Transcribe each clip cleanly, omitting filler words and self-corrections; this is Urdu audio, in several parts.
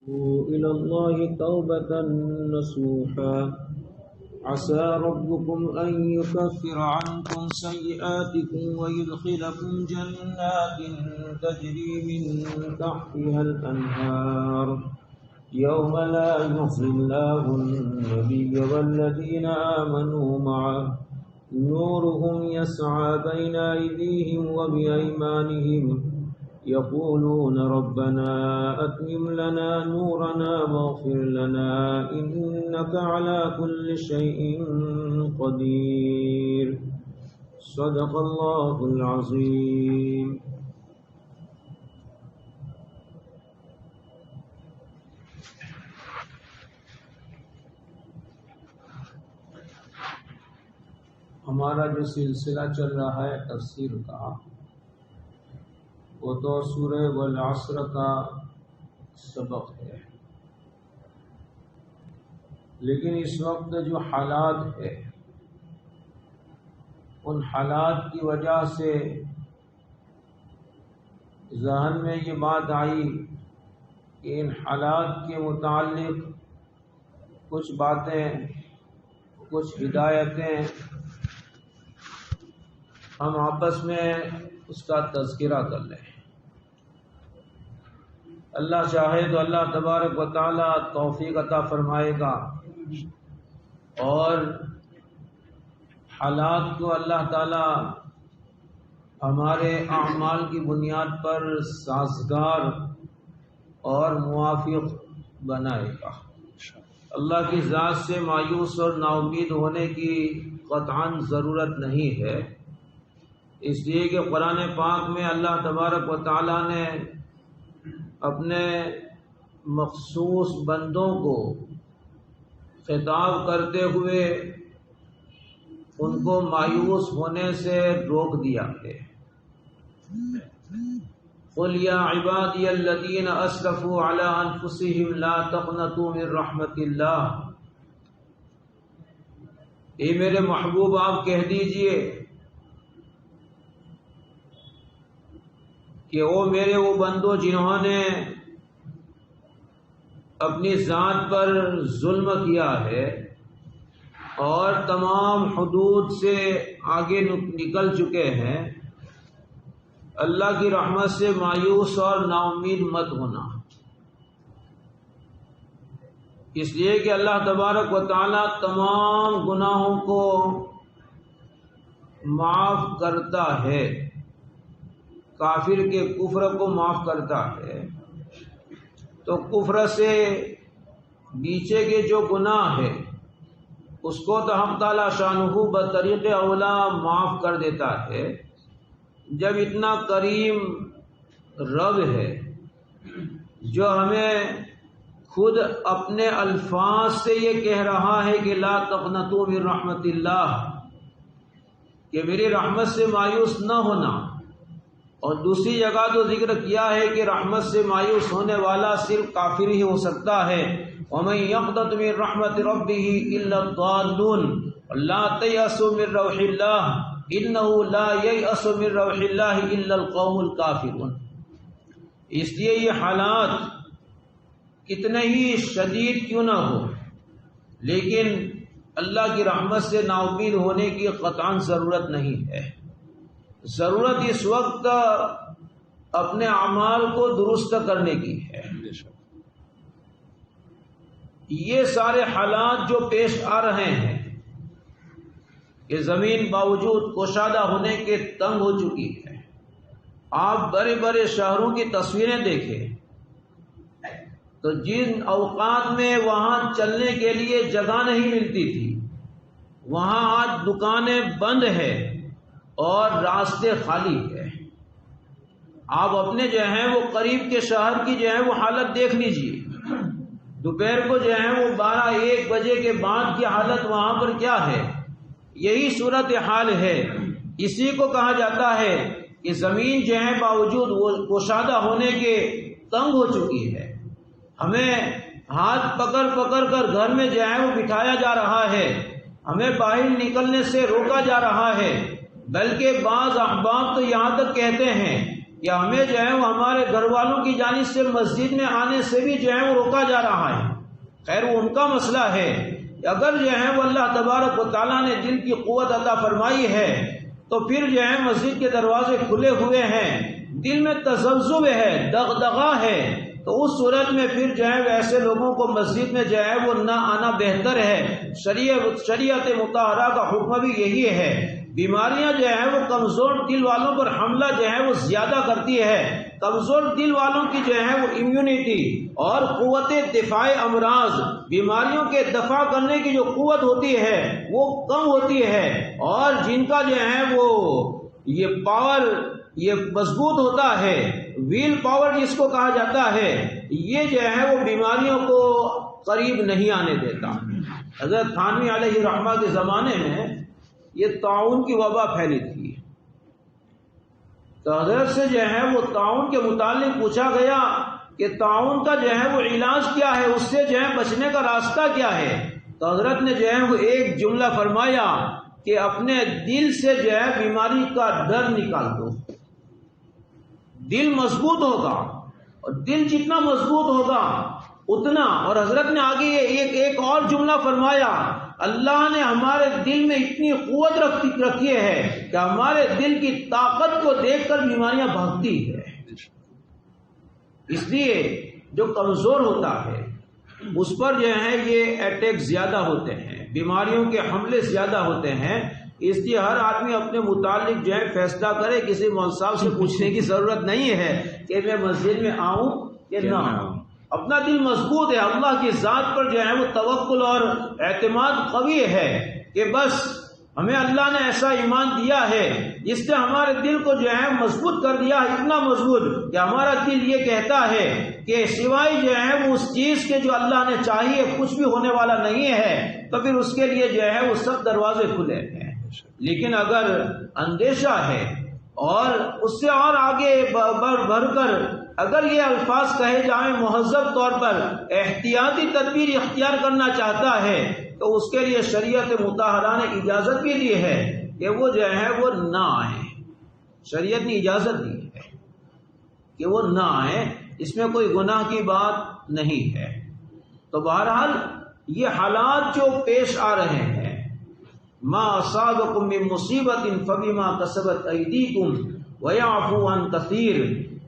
إلى الله توبة نصوحا عسى ربكم أن يكفر عنكم سيئاتكم ويدخلكم جنات تجري من تحتها الأنهار يوم لا يخزي الله النبي والذين آمنوا معه نورهم يسعى بين أيديهم وبأيمانهم يقولون ربنا أتمم لنا نورنا واغفر لنا إنك على كل شيء قدير صدق الله العظيم. ہمارا جو سلسلہ چل رہا ہے تفسیر کا، وہ تو سورہ والعصر کا سبق ہے، لیکن اس وقت جو حالات ہے ان حالات کی وجہ سے ذہن میں یہ بات آئی کہ ان حالات کے متعلق کچھ باتیں، کچھ ہدایتیں ہم آپس میں اس کا تذکرہ کر لیں۔ اللہ چاہے تو اللہ تبارک و تعالی توفیق عطا فرمائے گا اور حالات کو اللہ تعالی ہمارے اعمال کی بنیاد پر سازگار اور موافق بنائے گا۔ اللہ کی ذات سے مایوس اور نا امید ہونے کی قطعاً ضرورت نہیں ہے، اس لیے کہ قرآن پاک میں اللہ تبارک و تعالی نے اپنے مخصوص بندوں کو خطاب کرتے ہوئے ان کو مایوس ہونے سے روک دیا ہے۔ قل یا عبادی الذین اسرفوا علی انفسہم لا تقنطوا من رحمت اللہ، اے میرے محبوب آپ کہہ دیجئے کہ وہ بندو جنہوں نے اپنی ذات پر ظلم کیا ہے اور تمام حدود سے آگے نکل چکے ہیں، اللہ کی رحمت سے مایوس اور نا امید مت ہونا، اس لیے کہ اللہ تبارک و تعالی تمام گناہوں کو معاف کرتا ہے، کافر کے کفر کو معاف کرتا ہے، تو کفر سے نیچے کے جو گناہ ہے اس کو تو ہم تعالی شانہ بطریق اولا معاف کر دیتا ہے۔ جب اتنا کریم رب ہے جو ہمیں خود اپنے الفاظ سے یہ کہہ رہا ہے کہ لا تقنطوا من رحمت اللہ، کہ میری رحمت سے مایوس نہ ہونا، اور دوسری جگہ تو ذکر کیا ہے کہ رحمت سے مایوس ہونے والا صرف کافر ہی ہو سکتا ہے۔ وَمَن يَقْنَطْ مِن رَحْمَةِ رَبِّهِ إِلَّا الضَّالُّونَ لَا تَيْأَسُوا مِن رَوْحِ اللَّهِ إِنَّهُ لَا يَيْأَسُ مِن رَوْحِ اللَّهِ إِلَّا الْقَوْمُ الْكَافِرُونَ۔ اس لیے یہ حالات کتنے ہی شدید کیوں نہ ہو، لیکن اللہ کی رحمت سے نا امید ہونے کی قطعاً ضرورت نہیں ہے۔ ضرورت اس وقت اپنے اعمال کو درست کرنے کی ہے۔ یہ سارے حالات جو پیش آ رہے ہیں کہ زمین باوجود کشادہ ہونے کے تنگ ہو چکی ہے، آپ بڑے بڑے شہروں کی تصویریں دیکھیں تو جن اوقات میں وہاں چلنے کے لیے جگہ نہیں ملتی تھی، وہاں آج دکانیں بند ہیں اور راستے خالی ہے۔ آپ اپنے جو ہیں وہ قریب کے شہر کی جو ہے وہ حالت دیکھ لیجئے، دوپہر کو جو ہے وہ 12-1 بجے کے بعد کی حالت وہاں پر کیا ہے، یہی صورت حال ہے۔ اسی کو کہا جاتا ہے کہ زمین جو ہے باوجود وہ کشادہ ہونے کے تنگ ہو چکی ہے، ہمیں ہاتھ پکڑ پکڑ کر گھر میں جو ہے وہ بٹھایا جا رہا ہے، ہمیں باہر نکلنے سے روکا جا رہا ہے، بلکہ بعض احباب تو یہاں تک کہتے ہیں کہ ہمیں جو ہے وہ ہمارے گھر والوں کی جانب سے مسجد میں آنے سے بھی جو ہے وہ روکا جا رہا ہے. خیر وہ ان کا مسئلہ ہے. اگر جو ہے وہ اللہ تبارک و تعالیٰ نے دل کی قوت عطا فرمائی ہے تو پھر جو ہے مسجد کے دروازے کھلے ہوئے ہیں، دل میں تذبذب ہے، دغدغہ ہے، تو اس صورت میں پھر جو ہے ایسے لوگوں کو مسجد میں جو ہے وہ نہ آنا بہتر ہے. شریعت مطہرہ کا حکم بھی یہی ہے. بیماریاں جو ہے وہ کمزور دل والوں پر حملہ جو ہے وہ زیادہ کرتی ہے. کمزور دل والوں کی جو ہے وہ امیونٹی اور قوت دفاع امراض، بیماریوں کے دفاع کرنے کی جو قوت ہوتی ہے وہ کم ہوتی ہے. اور جن کا جو ہے وہ یہ پاور یہ مضبوط ہوتا ہے، ویل پاور جس کو کہا جاتا ہے، یہ جو ہے وہ بیماریوں کو قریب نہیں آنے دیتا. حضرت تھانوی علیہ رحمہ کے زمانے میں یہ طاعون کی وبا پھیلی تھی، تو حضرت سے جو ہے وہ طاعون کے متعلق پوچھا گیا کہ طاعون کا جو ہے وہ علاج کیا ہے، اس سے جو ہے بچنے کا راستہ کیا ہے. تو حضرت نے جو ہے وہ ایک جملہ فرمایا کہ اپنے دل سے جو ہے بیماری کا ڈر نکال دو. دل مضبوط ہوگا، اور دل جتنا مضبوط ہوگا اتنا. اور حضرت نے آگے ایک اور جملہ فرمایا، اللہ نے ہمارے دل میں اتنی قوت رکھی ہے کہ ہمارے دل کی طاقت کو دیکھ کر بیماریاں بھاگتی ہے. اس لیے جو کمزور ہوتا ہے اس پر جو ہے یہ اٹیک زیادہ ہوتے ہیں، بیماریوں کے حملے زیادہ ہوتے ہیں. اس لیے ہر آدمی اپنے متعلق جو ہے فیصلہ کرے. کسی مولوی صاحب سے پوچھنے کی ضرورت نہیں ہے کہ میں مسجد میں آؤں کہ نہ آؤں. اپنا دل مضبوط ہے، اللہ کی ذات پر جو ہے وہ توکل اور اعتماد قوی ہے کہ بس ہمیں اللہ نے ایسا ایمان دیا ہے جس نے ہمارے دل کو جو ہے مضبوط کر دیا، اتنا مضبوط کہ ہمارا دل یہ کہتا ہے کہ سوائے جو ہے وہ اس چیز کے جو اللہ نے چاہیے کچھ بھی ہونے والا نہیں ہے. تو پھر اس کے لیے جو ہے وہ سب دروازے کھلے ہیں. لیکن اگر اندیشہ ہے اور اس سے اور آگے بڑھ کر اگر یہ الفاظ کہے جائیں مہذب طور پر احتیاطی تدبیر اختیار کرنا چاہتا ہے تو اس کے لیے شریعت مطہرہ نے اجازت بھی دی ہے کہ وہ جو ہے وہ نہ آئیں. شریعت نے اجازت دی ہے کہ وہ نہ آئیں، اس میں کوئی گناہ کی بات نہیں ہے. تو بہرحال یہ حالات جو پیش آ رہے ہیں، ما اصابکم من مصیبت فبما کسبت ایدیکم ویعفو عن کثیر،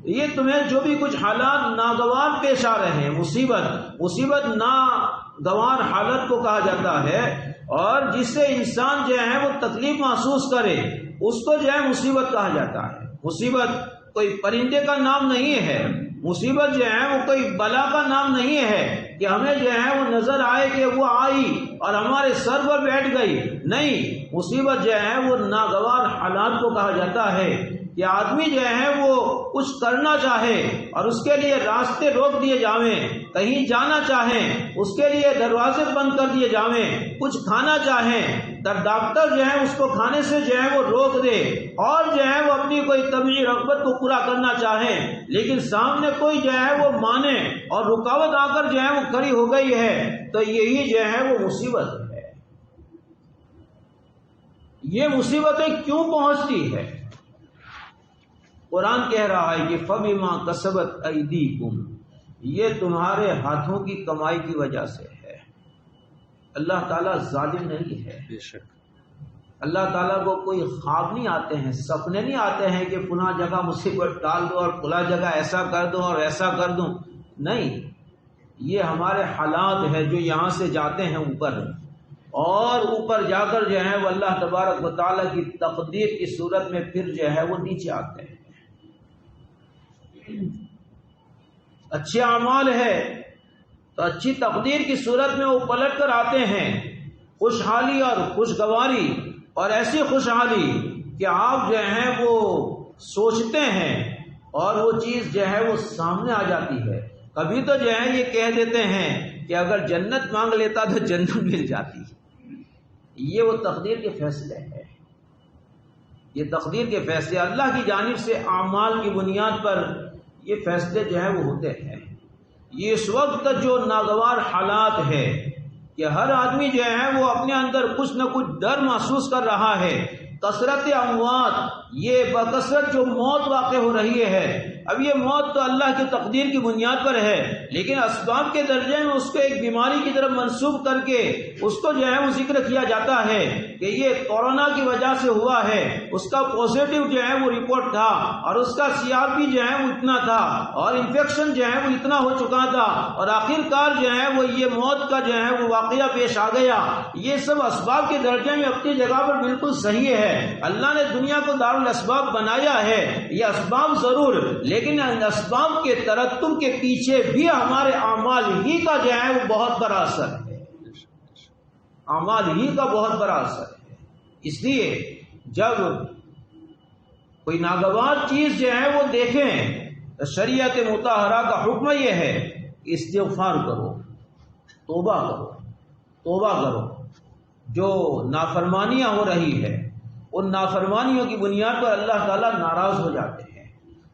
یہ تمہیں جو بھی کچھ حالات ناگوار پیش آ رہے ہیں، مصیبت ناگوار حالت کو کہا جاتا ہے، اور جس سے انسان جو ہے وہ تکلیف محسوس کرے اس کو جو ہے مصیبت کہا جاتا ہے. مصیبت کوئی پرندے کا نام نہیں ہے، مصیبت جو ہے وہ کوئی بلا کا نام نہیں ہے کہ ہمیں جو ہے وہ نظر آئے کہ وہ آئی اور ہمارے سر پر بیٹھ گئی. نہیں، مصیبت جو ہے وہ ناگوار حالات کو کہا جاتا ہے کہ آدمی جو ہے وہ کچھ کرنا چاہے اور اس کے لیے راستے روک دیے جاویں، کہیں جانا چاہیں اس کے لیے دروازے بند کر دیے جاویں، کچھ کھانا چاہیں ڈاکٹر جو ہے اس کو کھانے سے جو ہے وہ روک دے، اور جو ہے وہ اپنی کوئی طبیعی رغبت کو پورا کرنا چاہیں لیکن سامنے کوئی جو ہے وہ مانے اور رکاوٹ آ کر جو ہے وہ کھڑی ہو گئی ہے، تو یہی جو ہے وہ مصیبت ہے. یہ مصیبتیں کیوں پہنچتی ہے؟ قرآن کہہ رہا ہے کہ فَبِمَا كَسَبَتْ أَيْدِيكُمْ، یہ تمہارے ہاتھوں کی کمائی کی وجہ سے ہے. اللہ تعالیٰ ظالم نہیں ہے. بے شک اللہ تعالیٰ کو کوئی خواب نہیں آتے ہیں، سپنے نہیں آتے ہیں کہ فلاں جگہ مصیبت ڈال دو اور فلاں جگہ ایسا کر دو اور ایسا کر دوں. نہیں، یہ ہمارے حالات ہیں جو یہاں سے جاتے ہیں اوپر، اور اوپر جا کر جو ہے وہ اللہ تبارک و تعالیٰ کی تقدیر کی صورت میں پھر جو ہے وہ نیچے آتے ہیں. اچھے اعمال ہے تو اچھی تقدیر کی صورت میں وہ پلٹ کر آتے ہیں، خوشحالی اور خوشگواری، اور ایسی خوشحالی کہ آپ جو ہیں وہ سوچتے ہیں اور وہ چیز جو ہے وہ سامنے آ جاتی ہے. کبھی تو جو ہے یہ کہہ دیتے ہیں کہ اگر جنت مانگ لیتا تو جنت مل جاتی. یہ وہ تقدیر کے فیصلے ہیں، یہ تقدیر کے فیصلے اللہ کی جانب سے اعمال کی بنیاد پر یہ فیصلے جو ہے وہ ہوتے ہیں. یہ اس وقت جو ناگوار حالات ہے کہ ہر آدمی جو ہے وہ اپنے اندر کچھ نہ کچھ ڈر محسوس کر رہا ہے. کثرت اموات یہ بکثرت جو موت واقع ہو رہی ہے، اب یہ موت تو اللہ کی تقدیر کی بنیاد پر ہے، لیکن اسباب کے درجے میں اس کو ایک بیماری کی طرف منسوب کر کے اس کو جو ہے وہ ذکر کیا جاتا ہے کہ یہ کورونا کی وجہ سے ہوا ہے، اس کا پازیٹیو جو ہے وہ رپورٹ تھا اور اس کا CRP جو ہے وہ اتنا تھا اور انفیکشن جو ہے وہ اتنا ہو چکا تھا اور آخر کار جو ہے وہ یہ موت کا جو ہے وہ واقعہ پیش آ گیا۔ یہ سب اسباب کے درجے میں اپنی جگہ پر بالکل صحیح ہے۔ اللہ نے دنیا کو دارالاسباب بنایا ہے، یہ اسباب ضرور، لیکن ان اسباب کے ترتب کے پیچھے بھی ہمارے اعمال ہی کا جو ہے وہ بہت بڑا اثر ہے، اعمال ہی کا بہت بڑا اثر ہے۔ اس لیے جب کوئی ناگوار چیز جو ہے وہ دیکھیں تو شریعت مطہرہ کا حکم یہ ہے کہ استغفار کرو، توبہ کرو، توبہ کرو۔ جو نافرمانیاں ہو رہی ہے ان نافرمانیوں کی بنیاد پر اللہ تعالیٰ ناراض ہو جاتے ہیں،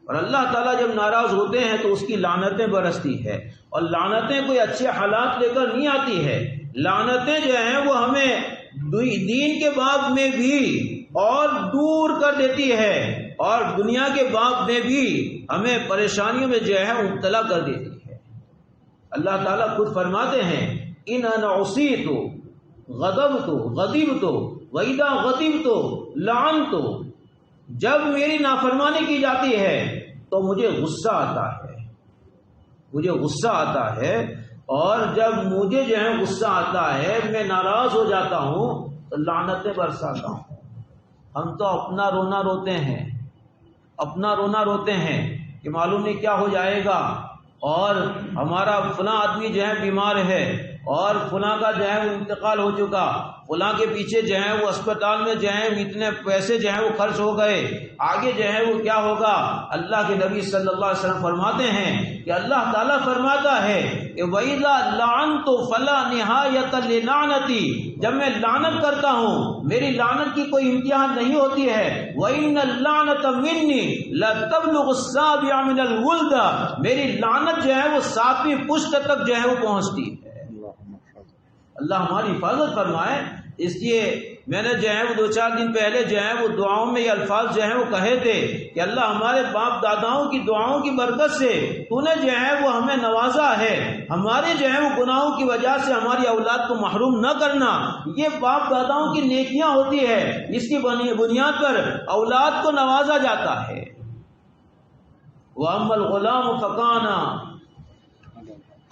اور اللہ تعالیٰ جب ناراض ہوتے ہیں تو اس کی لعنتیں برستی ہے، اور لعنتیں کوئی اچھے حالات لے کر نہیں آتی ہے۔ لعنتیں جو ہیں وہ ہمیں دین کے باب میں بھی اور دور کر دیتی ہے، اور دنیا کے باب میں بھی ہمیں پریشانیوں میں جو ہے مبتلا کر دیتی ہے۔ اللہ تعالیٰ خود فرماتے ہیں ان انا عصیت غضبت غضبت وَإِذَا غَضِبْتُ لَعَنْتُ، جب میری نافرمانی کی جاتی ہے تو مجھے غصہ آتا ہے، مجھے غصہ آتا ہے، اور جب مجھے جو ہے غصہ آتا ہے میں ناراض ہو جاتا ہوں تو لعنتیں برساتا ہوں۔ ہم تو اپنا رونا روتے ہیں، اپنا رونا روتے ہیں کہ معلوم نہیں کیا ہو جائے گا، اور ہمارا فلاں آدمی جو ہے بیمار ہے اور فلاں کا جو ہے وہ انتقال ہو چکا، فلاں کے پیچھے جو ہے وہ اسپتال میں جو ہے اتنے پیسے جو ہے وہ خرچ ہو گئے، آگے جو ہے وہ کیا ہوگا۔ اللہ کے نبی صلی اللہ علیہ وسلم فرماتے ہیں کہ اللہ تعالیٰ فرماتا ہے کہ وَإِذَا لَعَنْتُ فَلَا نِهَایَةَ لِلَعْنَتِي، جب میں لعنت کرتا ہوں میری لعنت کی کوئی انتہا نہیں ہوتی ہے۔ وَإِنَّ اللَّعْنَةَ مِنِّي لَتَبْلُغُ السَّابِعَ مِنَ الْوُلْدَ، میری لعنت جو ہے وہ 7ویں پشت تک جو ہے وہ پہنچتی ہے۔ اللہ ہماری حفاظت فرمائے۔ اس لیے میں نے جو ہے وہ 2-4 دن پہلے جو ہے وہ دعاؤں میں یہ الفاظ جو ہیں وہ کہے تھے کہ اللہ ہمارے باپ داداؤں کی دعاؤں کی برکت سے تو نے جو ہے وہ ہمیں نوازا ہے، ہمارے جو ہے وہ گناہوں کی وجہ سے ہماری اولاد کو محروم نہ کرنا۔ یہ باپ داداؤں کی نیکیاں ہوتی ہے، اس کی بنیاد پر اولاد کو نوازا جاتا ہے۔ وَأَمَّا الْغُلَامُ فَكَانَ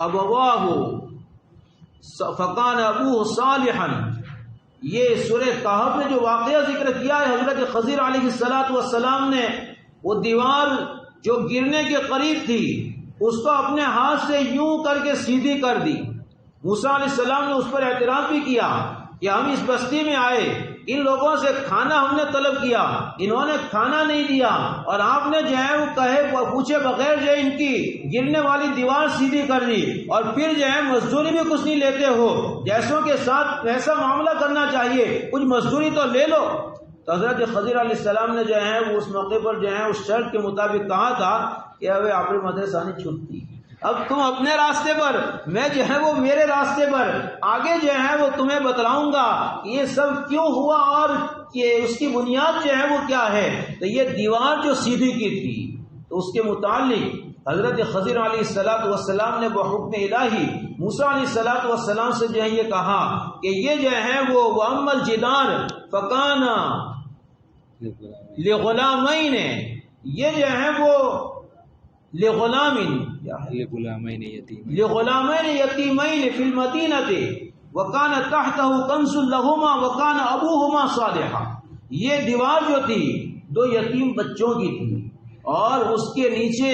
أَبَوَاهُ فقان ابوہ صالحا، یہ سورہ کہف میں جو واقعہ ذکر کیا ہے حضرت خضر علیہ السلام نے وہ دیوار جو گرنے کے قریب تھی اس کو اپنے ہاتھ سے یوں کر کے سیدھی کر دی۔ موسیٰ علیہ السلام نے اس پر اعتراف بھی کیا کہ ہم اس بستی میں آئے، ان لوگوں سے کھانا ہم نے طلب کیا، انہوں نے کھانا نہیں دیا، اور آپ نے جو ہے وہ پوچھے بغیر جو ہے ان کی گرنے والی دیوار سیدھی کر دی، اور پھر جو ہے مزدوری بھی کچھ نہیں لیتے ہو، جیسوں کے ساتھ ایسا معاملہ کرنا چاہیے، کچھ مزدوری تو لے لو۔ تو حضرت خضر علیہ السلام نے جو ہے وہ اس موقع پر جو ہے اس شرط کے مطابق کہا تھا کہ اب آپ مدرسہ نہیں چھوٹتی، اب تم اپنے راستے پر، میں جو ہے وہ میرے راستے پر، آگے جو ہے وہ تمہیں بتلاؤں گا یہ سب کیوں ہوا اور یہ اس کی بنیاد جو ہے وہ کیا ہے۔ تو یہ دیوار جو سیدھی کی تھی تو اس کے متعلق حضرت خضر علیہ السلام نے بحکم الہی موسیٰ علیہ السلام سے جو ہے یہ کہا کہ یہ جو ہے وہ وَأَمَّا الْجِدَارُ فَكَانَ لِغُلَامَيْنِ، یہ جو ہے وہ لغلامین یتیمین فی المدینۃ وکان تحتہ کنز لہما وکان ابوہما صالحا، یہ دیوار جو تھی 2 یتیم بچوں کی تھی، اور اس کے نیچے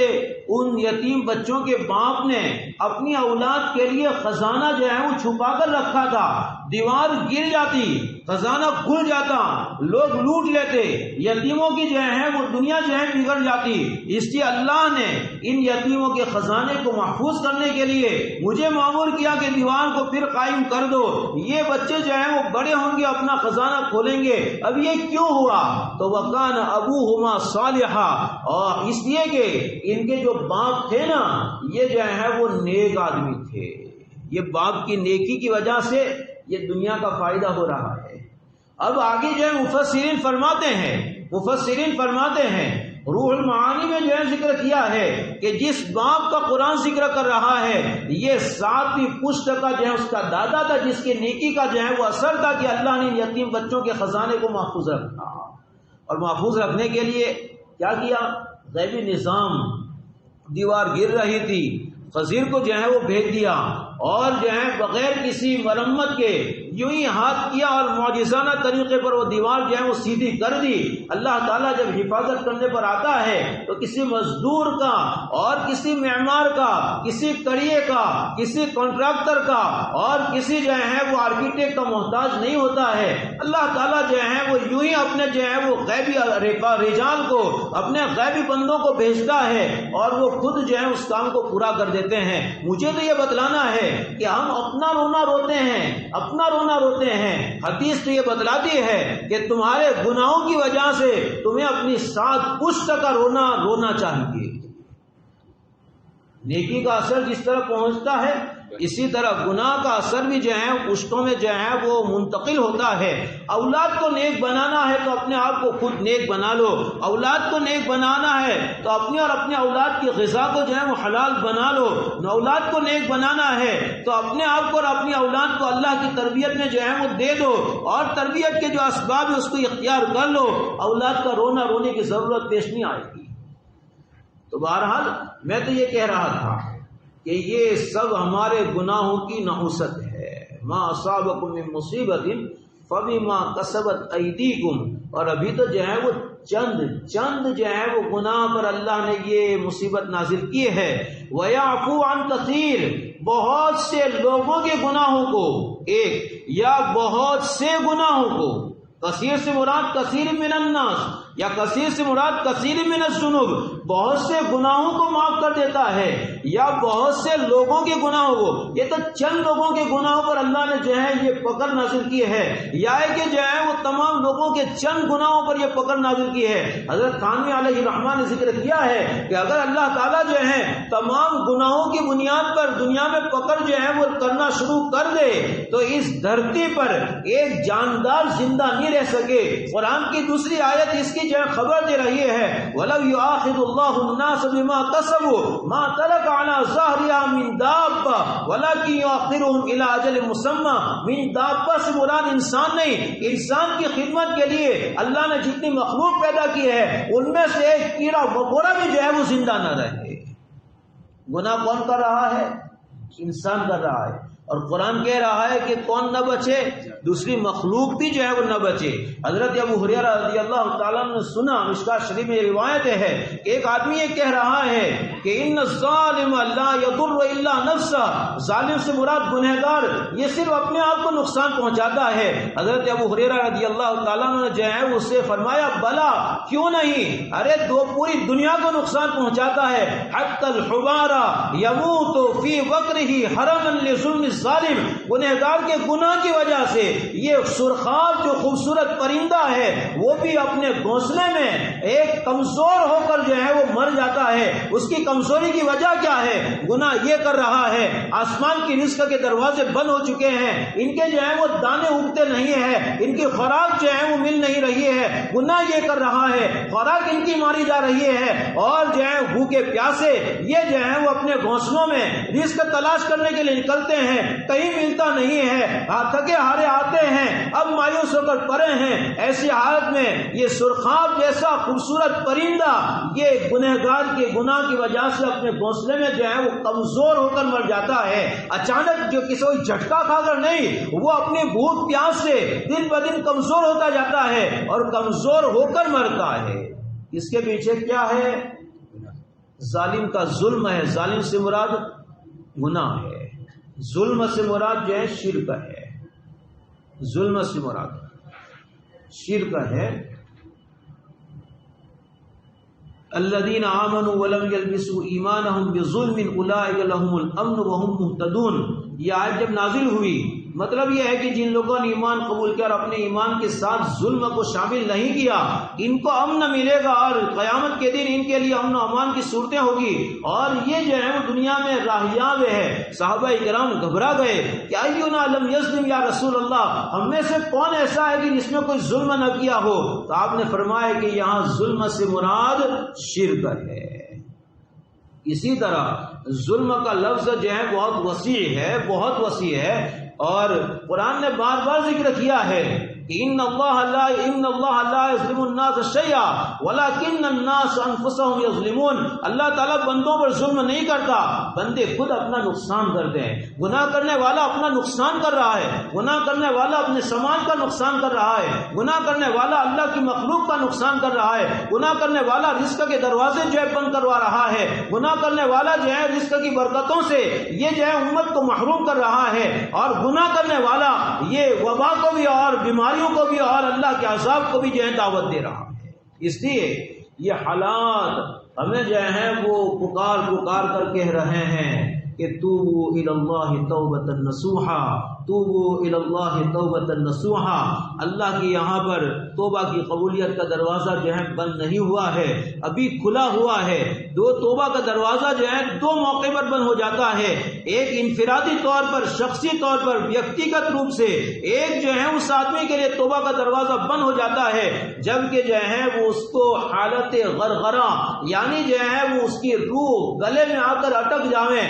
ان یتیم بچوں کے باپ نے اپنی اولاد کے لیے خزانہ جو ہے وہ چھپا کر رکھا تھا۔ دیوار گر جاتی، خزانہ کھل جاتا، لوگ لوٹ لیتے، یتیموں کی جو ہے وہ دنیا جو ہے بگڑ جاتی۔ اس لیے اللہ نے ان یتیموں کے خزانے کو محفوظ کرنے کے لیے مجھے مامور کیا کہ دیوار کو پھر قائم کر دو، یہ بچے جو ہیں وہ بڑے ہوں گے اپنا خزانہ کھولیں گے۔ اب یہ کیوں ہوا؟ تو وَكَانَ أَبُوهُمَا صَالِحًا، اور اس لیے کہ ان کے جو باپ تھے نا یہ جو ہے وہ نیک آدمی تھے، یہ باپ کی نیکی کی وجہ سے یہ دنیا کا فائدہ ہو رہا ہے۔ اب آگے جو ہے مفسرین فرماتے ہیں مفسرین فرماتے ہیں روح المعانی میں جو ہے ذکر کیا ہے کہ جس باپ کا قرآن ذکر کر رہا ہے یہ 7ویں پشت کا جو ہے اس کا دادا تھا، جس کی نیکی کا جو ہے وہ اثر تھا کہ اللہ نے یتیم بچوں کے خزانے کو محفوظ رکھا، اور محفوظ رکھنے کے لیے کیا کیا؟ غیبی نظام، دیوار گر رہی تھی، خضر کو جو ہے وہ بھیج دیا، اور جو ہے بغیر کسی مرمت کے یوں ہی ہاتھ کیا اور معجزانہ طریقے پر وہ دیوار جو ہے وہ سیدھی کر دی۔ اللہ تعالیٰ جب حفاظت کرنے پر آتا ہے تو کسی مزدور کا اور کسی معمار کا، کسی کڑیے کا، کسی کانٹریکٹر کا اور کسی جو ہے وہ آرکیٹیکٹ کا محتاج نہیں ہوتا ہے۔ اللہ تعالیٰ جو ہے وہ یوں ہی اپنے جو ہے وہ غیبی رجال کو، اپنے غیبی بندوں کو بھیجتا ہے اور وہ خود جو ہے اس کام کو پورا کر دیتے ہیں۔ مجھے تو یہ بتلانا ہے کہ ہم اپنا رونا روتے ہیں، اپنا رونا روتے ہیں، حدیث تو یہ بتلاتی ہے کہ تمہارے گناہوں کی وجہ سے تمہیں اپنی 7 پشت کا رونا چاہیے۔ نیکی کا اثر جس طرح پہنچتا ہے اسی طرح گناہ کا اثر بھی جو ہے پشتوں میں جو ہے وہ منتقل ہوتا ہے۔ اولاد کو نیک بنانا ہے تو اپنے آپ کو خود نیک بنا لو، اولاد کو نیک بنانا ہے تو اپنی اور اپنے اولاد کی غذا کو جو ہے وہ حلال بنا لو، اولاد کو نیک بنانا ہے تو اپنے آپ کو اور اپنی اولاد کو اللہ کی تربیت میں جو ہے وہ دے دو، اور تربیت کے جو اسباب ہے اس کو اختیار کر لو، اولاد کا رونا رونے کی ضرورت پیش نہیں آئے گی۔ تو بہرحال میں تو یہ کہہ رہا تھا کہ یہ سب ہمارے گناہوں کی نحوست ہے۔ ما اصابکم من مصیبت فبما کسبت ایدیکم، اور ابھی تو جو ہے وہ چند جو ہے وہ گناہ پر اللہ نے یہ مصیبت نازل کی ہے۔ وَيَعْفُو عَنْ كَثِيرٍ، بہت سے لوگوں کے گناہوں کو، ایک یا بہت سے گناہوں کو، کثیر سے مراد کثیر من الناس یا کثیر سے مراد کثیر من الذنوب، بہت سے گناہوں کو معاف کر دیتا ہے، یا بہت سے لوگوں کے گناہوں کو، یہ تو چند لوگوں کے گناہوں پر اللہ نے جو ہے یہ پکڑ نازل کی ہے، یا کہ جو ہے وہ تمام لوگوں کے چند گناہوں پر یہ پکڑ نازل کی ہے۔ حضرت تھانوی علیہ الرحمٰن نے ذکر کیا ہے کہ اگر اللہ تعالیٰ جو ہے تمام گناہوں کی بنیاد پر دنیا میں پکڑ جو ہے وہ کرنا شروع کر دے تو اس دھرتی پر ایک جاندار زندہ نہیں رہ سکے۔ قرآن کی دوسری آیت اس کی جو ہے خبر دے رہی ہے، وَلَوْ يُؤَاخِذُ اللَّهُ النَّاسَ بِمَا كَسَبُوا مَا تَرَكَ عَلَى ظَهْرِهَا مِن دَابَّةٍ وَلَكِنْ يُؤَخِّرُهُمْ إِلَى أَجَلٍ مُّسَمًّى۔ من دابہ سے مراد انسان نہیں، انسان کی خدمت کے لیے اللہ نے جتنی مخلوق پیدا کی ہے ان میں سے ایک کیڑا مکوڑا بھی جو ہے وہ زندہ نہ رہے۔ گناہ کون کر رہا ہے؟ انسان کر رہا ہے، اور قرآن کہہ رہا ہے کہ کون نہ بچے؟ دوسری مخلوق بھی جو ہے وہ نہ بچے۔ حضرت ابو ہریرہ رضی اللہ تعالیٰ نے سنا، مشکوٰۃ شریف میں روایت ہے کہ ایک آدمی یہ کہہ رہا ہے کہ ان الظالم لا یضر الا نفسہ، ظالم سے مراد گنہگار یہ صرف اپنے آپ کو نقصان پہنچاتا ہے۔ حضرت ابو ہریرہ رضی اللہ تعالیٰ نے جو ہے اس سے فرمایا بلا کیوں نہیں، ارے پوری دنیا کو نقصان پہنچاتا ہے۔ حتی الحمار یموت فی وقرہ حرما لظلم ظالم، گنہگار کے گناہ کی وجہ سے یہ سرخاب جو خوبصورت پرندہ ہے وہ بھی اپنے گھونسلے میں ایک کمزور ہو کر جو ہے وہ مر جاتا ہے۔ اس کی کمزوری کی وجہ کیا ہے؟ گناہ یہ کر رہا ہے، آسمان کی رزق کے دروازے بند ہو چکے ہیں، ان کے جو ہے وہ دانے اگتے نہیں ہیں، ان کی خوراک جو ہے وہ مل نہیں رہی ہے، گناہ یہ کر رہا ہے، خوراک ان کی ماری جا رہی ہے، اور جو ہے بھوکے پیاسے یہ جو ہے وہ اپنے گھونسلوں میں رزق تلاش کرنے کے لیے نکلتے ہیں، کہیں ملتا نہیں ہے، تھکے ہارے آتے ہیں، اب مایوس ہو کر پڑے ہیں۔ ایسی حالت میں یہ سرخاب جیسا خوبصورت پرندہ یہ گنہگار کے گناہ کی وجہ سے اپنے گھونسلے میں جو ہے وہ کمزور ہو کر مر جاتا ہے۔ اچانک جو کسی جھٹکا کھا کر نہیں، وہ اپنی بھوک پیاس سے دن بدن کمزور ہوتا جاتا ہے اور کمزور ہو کر مرتا ہے۔ اس کے پیچھے کیا ہے؟ ظالم کا ظلم ہے۔ ظالم سے مراد گناہ ہے، ظلم سے مراد جو ہے شرک ہے، ظلم سے مراد شرک ہے۔ الذین آمنوا ولم یلبسوا ایمانہم بظلم اولئک لہم الامن وہم مہتدون، یہ آیت جب نازل ہوئی مطلب یہ ہے کہ جن لوگوں نے ایمان قبول کیا اور اپنے ایمان کے ساتھ ظلم کو شامل نہیں کیا ان کو امن ملے گا اور قیامت کے دن ان کے لیے امن و امان کی صورتیں ہوگی، اور یہ جو ہے وہ دنیا میں راہیاب ہے۔ صحابہ کرام گھبرا گئے کہ اینا لم یظلم یا رسول اللہ، ہم میں سے کون ایسا ہے کہ جس میں کوئی ظلم نہ کیا ہو؟ تو آپ نے فرمایا کہ یہاں ظلم سے مراد شرک ہے۔ اسی طرح ظلم کا لفظ جو ہے بہت وسیع ہے، بہت وسیع ہے، اور قرآن نے بار بار ذکر کیا ہے ان اللہ لا یظلم الناس شیئا ولکن الناس انفسهم یظلمون۔ اللہ تعالیٰ بندوں پر ظلم نہیں کرتا، بندے خود اپنا نقصان کرتے ہیں۔ گناہ کرنے والا اپنا نقصان کر رہا ہے، گناہ کرنے والا اپنے سماج کا نقصان کر رہا ہے، گناہ کرنے والا اللہ کی مخلوق کا نقصان کر رہا ہے، گناہ کرنے والا رزق کے دروازے جو ہے بند کروا رہا ہے، گناہ کرنے والا جو ہے رزق کی برکتوں سے یہ جو ہے امت کو محروم کر رہا ہے، اور گناہ کرنے والا یہ وبا کو بھی اور بیماریوں کو بھی اور اللہ کے عذاب کو بھی جو ہے دعوت دے رہا ہے۔ اس لیے یہ حالات ہمیں جو ہے وہ پکار کر کہہ رہے ہیں کہ توبوا الی اللہ توبۃ نصوحا، توبوا الی اللہ توبۃ نصوحا۔ اللہ کی یہاں پر توبہ کی قبولیت کا دروازہ جو ہے بند نہیں ہوا ہے، ابھی کھلا ہوا ہے۔ توبہ کا دروازہ جو ہے دو موقع پر بند ہو جاتا ہے، ایک انفرادی طور پر، شخصی طور پر، ویکتیگت روپ سے، ایک جو ہے اس آدمی کے لیے توبہ کا دروازہ بند ہو جاتا ہے جبکہ جو ہے وہ اس کو حالت غرغرہ، یعنی جو ہے وہ اس کی روح گلے میں آ کر اٹک جاویں،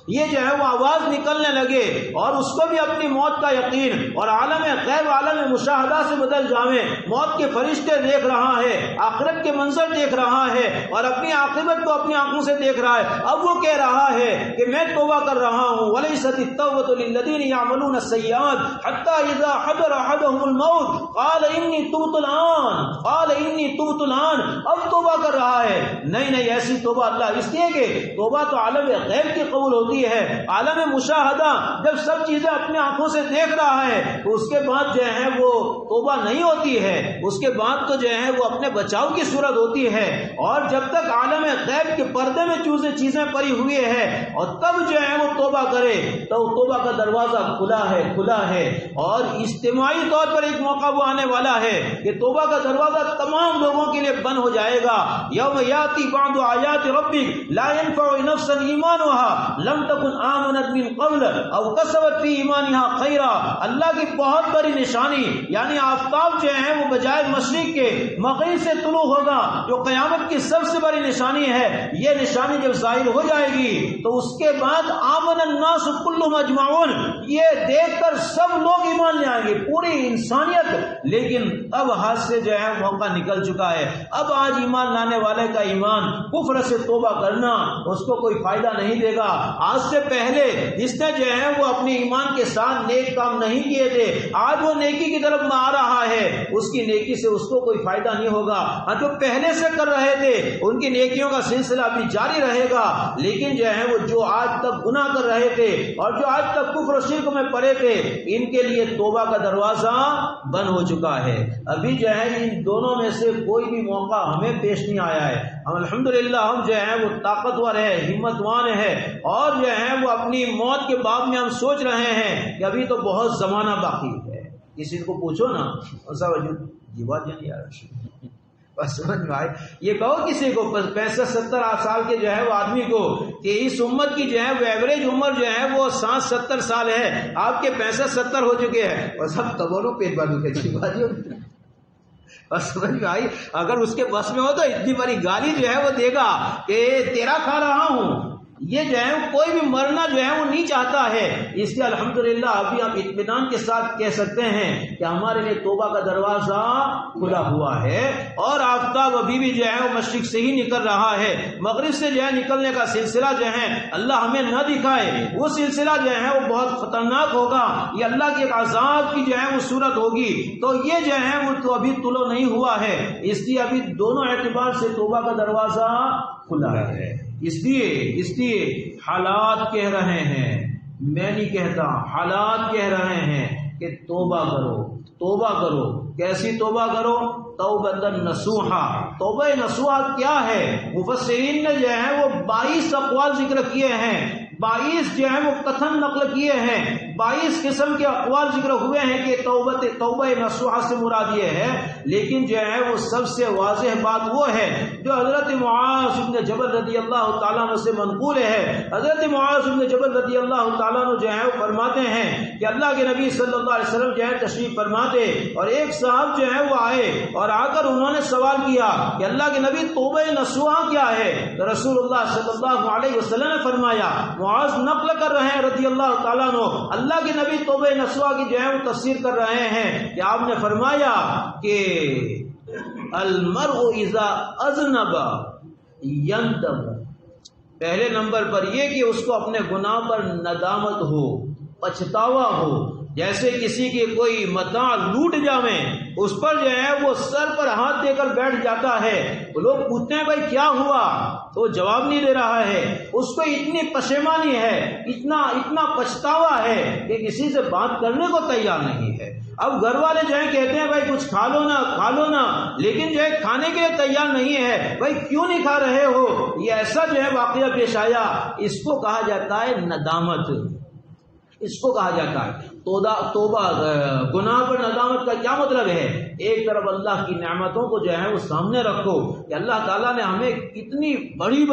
یہ جو ہے وہ آواز نکلنے لگے اور اس کو بھی اپنی موت کا یقین اور عالم غیب عالم مشاہدہ سے بدل جاویں، موت کے فرشتے دیکھ رہا ہے، آخرت کے منظر دیکھ رہا ہے اور اپنی عاقبت کو اپنی آنکھوں سے دیکھ رہا ہے۔ اب وہ کہہ رہا ہے کہ میں توبہ کر رہا ہوں، وَلَيْسَتِ التَّوْبَةُ لِلَّذِينَ يَعْمَلُونَ السَّيِّئَاتِ حَتَّى إِذَا حَضَرَ أَحَدَهُمُ الْمَوْتُ قَالَ إِنِّي تُبْتُ الْآنَ، اب توبہ کر رہا ہے۔ نہیں ایسی توبہ اللہ، اس لیے کہ توبہ تو عالم غیب کی قبول ہوتی ہے، عالم مشاہدہ جب سب چیزیں اپنے آنکھوں سے دیکھ رہا ہے تو اس کے بعد جو ہے وہ توبہ نہیں ہوتی ہے، اس کے بعد تو جو ہے وہ اپنے بچاؤ کی صورت ہوتی ہے، اور جب تک عالم غیب کے پردے میں چیزیں پڑی ہوئی ہے اور تب جو ہے وہ توبہ کرے تو توبہ کا دروازہ کھلا ہے، اور اجتماعی طور پر ایک موقع وہ آنے والا ہے کہ توبہ کا دروازہ تمام لوگوں کے لیے بند ہو جائے گا۔ یوم یاتی بعض آیات ربک لا ينفع نفسا ایمانها لم تکن آمنت من قبل او کسبت فی ایمانها خیرا۔ اللہ کی بہت بڑی نشانی، یعنی آفتاب جو ہے وہ بجائے مشرق کے مغرب سے طلوع ہوگا، جو قیامت کی سب سے بڑی نشانی ہے۔ یہ نشانی جب ظاہر ہو جائے گی تو اس کے بعد آمن الناس کلهم اجمعون، یہ دیکھ کر سب لوگ ایمان لے آئیں گے، پوری انسانیت۔ لیکن اب ہاتھ سے جو ہے موقع نکل چکا ہے، اب آج ایمان لانے والے کا ایمان کفر سے توبہ کرنا اس کو کوئی فائدہ نہیں دے گا۔ آج سے پہلے جس نے جو ہے وہ اپنے ایمان کے ساتھ نیک کام نہیں کیے تھے، آج وہ نیکی کی طرف میں آ رہا ہے، اس کی نیکی سے اس کو کوئی فائدہ نہیں ہوگا۔ اور جو پہلے سے کر رہے تھے ان کی نیکیوں کا سلسلہ بھی جاری رہے گا، لیکن جو ہے وہ جو آج تک گناہ کر رہے تھے اور جو آج تک کفر و شرک میں پڑے تھے ان کے لیے توبہ کا دروازہ بند ہو چکا ہے۔ ابھی جو ہے ان دونوں میں سے کوئی بھی موقع ہمیں پیش نہیں آیا ہے۔ ہم الحمدللہ ہم جو ہے وہ طاقتور ہے، ہمتوان ہے، اور جو ہے وہ اپنی موت کے باب میں ہم سوچ رہے ہیں کہ ابھی تو بہت زمانہ باقی ہے۔ کسی کو پوچھو نا یہ بات نہیں آ رہا، بس سمجھ میں آئے، یہ کہو کسی کو 65-70 سال کے جو ہے وہ آدمی کو کہ اس امت کی جو ہے وہ ایوریج عمر جو ہے وہ 60-70 سال ہے، آپ کے 65-70 ہو چکے ہیں اور سب تبولو پیٹ بازو کے بازی اور سمجھ میں آئی۔ اگر اس کے بس میں ہو تو اتنی بڑی گالی جو ہے وہ دے گا کہ تیرا کھا رہا ہوں، یہ جو ہے کوئی بھی مرنا جو ہے وہ نہیں چاہتا ہے۔ اس لیے الحمدللہ ابھی ہم اطمینان کے ساتھ کہہ سکتے ہیں کہ ہمارے لیے توبہ کا دروازہ کھلا ہوا ہے، اور آفتاب ابھی بھی جو ہے وہ مشرق سے ہی نکل رہا ہے، مغرب سے جو ہے نکلنے کا سلسلہ جو ہے اللہ ہمیں نہ دکھائے، وہ سلسلہ جو ہے وہ بہت خطرناک ہوگا، یہ اللہ کے عذاب کی جو ہے وہ صورت ہوگی۔ تو یہ جو ہے وہ تو ابھی طلوع نہیں ہوا ہے، اس لیے ابھی دونوں اعتبار سے توبہ کا دروازہ کھلا ہے۔ اس لیے حالات کہہ رہے ہیں، میں نہیں کہتا، حالات کہہ رہے ہیں کہ توبہ کرو۔ کیسی توبہ کرو؟ توبۃ نصوحا۔ توبہ نصوحا کیا ہے؟ مفسرین نے جو ہے وہ 22 اقوال ذکر کیے ہیں، 22 جو ہے وہ کتھن نقل کیے ہیں، 22 قسم کے اقوال ذکر ہوئے ہیں کہ توبہ نصوحہ سے مراد یہ ہے، لیکن جو ہے وہ سب سے واضح بات وہ ہے جو حضرت معاذ بن جبل رضی اللہ تعالیٰ عنہ سے منقول ہے۔ حضرت معاذ بن جبل رضی اللہ تعالیٰ عنہ جو ہے وہ فرماتے ہیں کہ اللہ کے نبی صلی اللہ علیہ وسلم جو ہے تشریف فرماتے، اور ایک صاحب جو ہے وہ آئے اور آ کر انہوں نے سوال کیا کہ اللہ کے نبی توبہ نصوحہ کیا ہے؟ تو رسول اللہ صلی اللہ علیہ وسلم نے فرمایا، معاذ نقل کر رہے ہیں رضی اللہ تعالیٰ عنہ، اللہ کے نبی توبہ نصوحہ کی جو ہے وہ تفسیر کر رہے ہیں کہ آپ نے فرمایا کہ المرء اذا اذنب یندم، پہلے نمبر پر یہ کہ اس کو اپنے گناہ پر ندامت ہو، پچھتاوا ہو، جیسے کسی کے کوئی متاع لوٹ جاویں، اس پر جو ہے وہ سر پر ہاتھ دے کر بیٹھ جاتا ہے، وہ لوگ پوچھتے ہیں بھائی کیا ہوا، تو وہ جواب نہیں دے رہا ہے، اس کو اتنی پشیمانی ہے، اتنا پچھتاوا ہے کہ کسی سے بات کرنے کو تیار نہیں ہے۔ اب گھر والے جو ہے کہتے ہیں بھائی کچھ کھا لو نا، لیکن جو ہے کھانے کے لیے تیار نہیں ہے، بھائی کیوں نہیں کھا رہے ہو؟ یہ ایسا جو ہے واقعہ پیش آیا، اس کو کہا جاتا ہے ندامت، اس کو کہا جاتا ہے توبہ۔ گناہ پر ندامت کا کیا مطلب ہے؟ ایک طرف اللہ کی نعمتوں کو جو ہے وہ سامنے رکھو کہ اللہ تعالیٰ نے ہمیں کتنی بڑی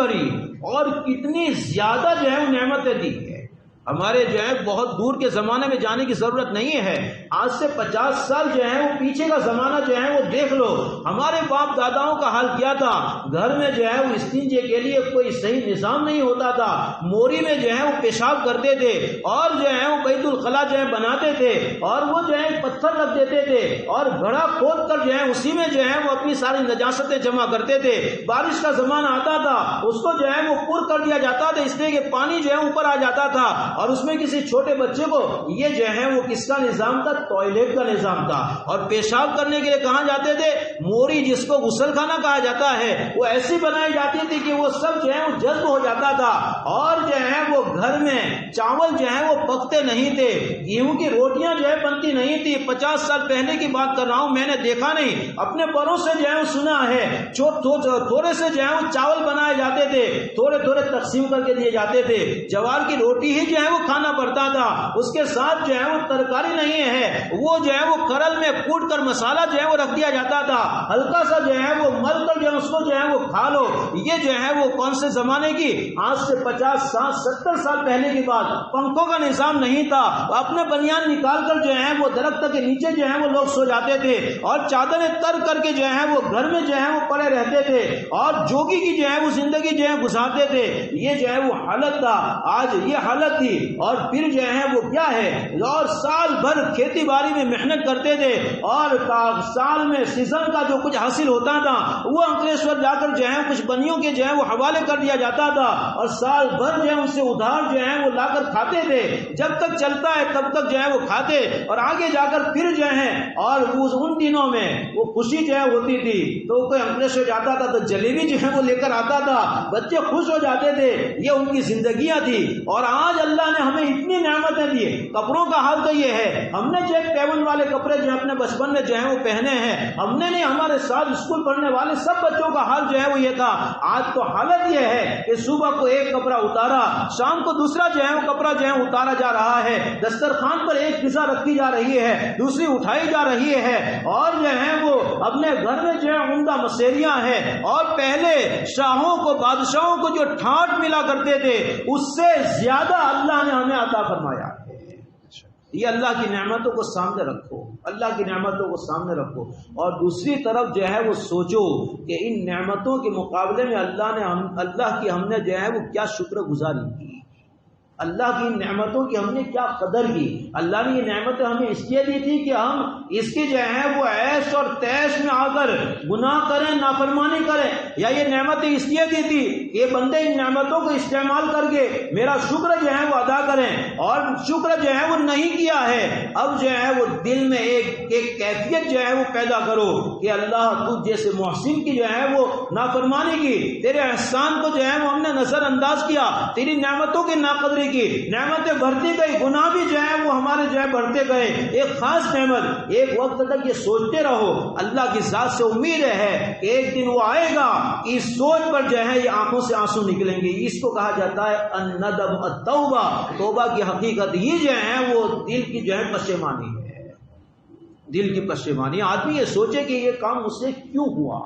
اور کتنی زیادہ جو ہے وہ نعمتیں دی ہے۔ ہمارے جو ہے بہت دور کے زمانے میں جانے کی ضرورت نہیں ہے، آج سے 50 سال جو ہے وہ پیچھے کا زمانہ جو ہے وہ دیکھ لو، ہمارے باپ داداؤں کا حال کیا تھا۔ گھر میں جو ہے وہ استنجے کے لیے کوئی صحیح نظام نہیں ہوتا تھا، موری میں جو ہے وہ پیشاب کرتے تھے، اور جو ہے وہ بیت الخلا جو ہے بناتے تھے، اور وہ جو ہے پتھر رکھ دیتے تھے اور گھڑا کھود کر جو ہے اسی میں جو ہے وہ اپنی ساری نجاستیں جمع کرتے تھے۔ بارش کا زمانہ آتا تھا، اس کو جو ہے وہ پر کر دیا جاتا تھا، اس لیے کہ پانی جو ہے اوپر آ جاتا تھا، اور اس میں کسی چھوٹے بچے کو یہ جو ہے وہ کس کا نظام تھا؟ ٹوائلٹ کا نظام تھا۔ اور پیشاب کرنے کے لیے کہاں جاتے تھے؟ موری، جس کو غسل خانہ کہا جاتا ہے، وہ ایسی بنائی جاتی تھی کہ وہ سب جو ہے وہ جذب ہو جاتا تھا، اور جو ہے وہ گھر میں چاول جو ہے وہ پکتے نہیں تھے، گیہوں کی روٹیاں جو ہے بنتی نہیں تھی۔ 50 سال پہلے کی بات کر رہا ہوں، میں نے دیکھا نہیں، اپنے بڑوں سے جو ہے وہ سنا ہے، تھوڑے سے جو ہے وہ چاول بنائے جاتے تھے، تھوڑے تقسیم کر کے دیے جاتے تھے، جوار کی روٹی ہی جو ہے وہ کھانا پڑتا تھا، اس کے ساتھ جو ہے وہ ترکاری نہیں ہے، وہ جو ہے وہ کرل میں کوٹ کر مسالہ جو ہے وہ رکھ دیا جاتا تھا، ہلکا سا جو ہے وہ مل کر جو ہے اس کو جو ہے وہ کھا لو۔ یہ جو ہے وہ کون سے زمانے کی؟ آج سے 50 70 سال پہلے کی بات۔ پنکھوں کا نظام نہیں تھا، اپنے بنیان نکال کر جو ہے وہ درخت کے نیچے جو ہے وہ لوگ سو جاتے تھے، اور چادریں تر کر کے جو ہے وہ گھر میں جو ہے وہ پڑے رہتے تھے، اور جوگی کی جو ہے وہ زندگی جو ہے گزارتے تھے۔ یہ جو ہے وہ حالت تھا، آج یہ حالت تھی۔ اور پھر جو ہے وہ کیا ہے، اور سال بھر کھیتی باڑی میں محنت کرتے تھے، اور سال میں سیزن کا جو کچھ حاصل ہوتا تھا وہ انکلیشور جا کر جو ہے کچھ بنیوں کے جو ہے وہ حوالے کر دیا جاتا تھا، اور سال بھر جو ہے ان سے ادھار جو ہے وہ لا کر کھاتے تھے، جب تک چلتا ہے تب تک جو ہے وہ کھاتے، اور آگے جا کر پھر جو ہے، اور ان دنوں میں وہ خوشی جو ہے ہوتی تھی، تو کوئی انکلیشور جاتا تھا تو جلیبی جو ہے وہ لے کر آتا تھا، بچے خوش ہو جاتے تھے، یہ ان کی زندگیاں تھی۔ اور آج اللہ نے ہمیں اتنی نعمتیں دی، کپڑوں کا حال تو یہ ہے، ہم نے جو پیون والے کپڑے جو اپنے بچپن میں جو ہے وہ پہنے ہیں، ہم نے نہیں، ہمارے ساتھ اسکول پڑھنے والے سب بچوں کا حال جو ہے وہ یہ تھا۔ آج تو حالت یہ ہے کہ صبح کو ایک کپڑا اتارا، شام کو دوسرا جو ہے وہ کپڑا جو ہے اتارا جا رہا ہے، دسترخوان پر ایک غذا رکھی جا رہی ہے، دوسری اٹھائی جا رہی ہے، اور جو ہے وہ اپنے گھر میں جو ہے عمدہ مسیریاں ہیں، اور پہلے شاہوں کو، بادشاہوں کو جو ٹھاٹ ملا کرتے تھے اس سے زیادہ اللہ نے ہمیں عطا فرمایا ہے۔ یہ اللہ کی نعمتوں کو سامنے رکھو، اللہ کی نعمتوں کو سامنے رکھو، اور دوسری طرف جو ہے وہ سوچو کہ ان نعمتوں کے مقابلے میں اللہ کی ہم نے جو ہے وہ کیا شکر گزاری کی، اللہ کی نعمتوں کی ہم نے کیا قدر کی۔ اللہ نے یہ نعمتیں ہمیں اس لیے دی تھی کہ ہم اس کی جو ہے وہ عیش اور تیش میں آ کر گناہ کریں، نافرمانی کریں، یا یہ نعمتیں اس لیے دی تھی کہ یہ بندے ان نعمتوں کو استعمال کر کے میرا شکر جو ہے وہ ادا کریں، اور شکر جو ہے وہ نہیں کیا ہے۔ اب جو ہے وہ دل میں ایک کیفیت جو ہے وہ پیدا کرو کہ اللہ تو جیسے محسن کی جو ہے وہ نافرمانی کی، تیرے احسان کو جو ہے وہ ہم نے نظر انداز کیا، تیری نعمتوں کی ناقدری پوری کی، نعمتیں بڑھتی گئی، گناہ بھی جو ہے وہ ہمارے جو ہے بڑھتے گئے۔ ایک خاص نعمت، ایک وقت تک یہ سوچتے رہو، اللہ کی ذات سے امید ہے کہ ایک دن وہ آئے گا، اس سوچ پر جو ہے یہ آنکھوں سے آنسو نکلیں گے۔ اس کو کہا جاتا ہے الندم التوبہ۔ توبہ کی حقیقت یہ جو ہے وہ دل کی جو ہے پشیمانی ہے، دل کی پشیمانی۔ آدمی یہ سوچے کہ یہ کام مجھ سے کیوں ہوا،